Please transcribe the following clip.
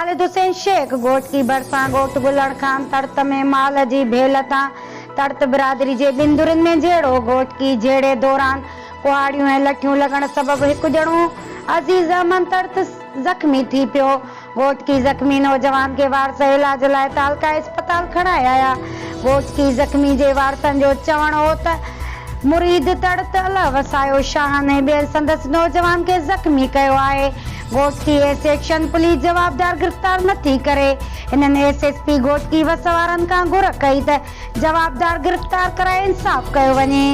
ख़ालिद हुसैन शेख घोटकी भरिसां ॻोठ गुलड़ खान तर्त में माल जी भेल तां तर्त बिरादरी जे बिंदुरनि में जहिड़ो घोटकी जहिड़े दौरान कुहाड़ियूं ऐं लठियूं लॻण सबबि हिकु ॼणो अज़ीज़ अहमद तर्त ज़ख़्मी थी पियो। घोटकी ज़ख़्मी नौजवान खे वारस इलाज लाइ तालका इस्पताल खणाए आया। घोटकी ज़ख़्मी जे वारसनि जो चवण हो त मुरीद तर्त अल वसायो शाह ने ॿिए संदसि नौजवान खे ज़ख़्मी कयो आहे। घोटकी सेक्शन पुलिस जवाबदार गिरफ़्तार नथी करे। हिननि एसएसपी घोटकी वस वारनि खां घुर कई त जवाबदार गिरफ़्तार कराए इंसाफ़ कयो वञे।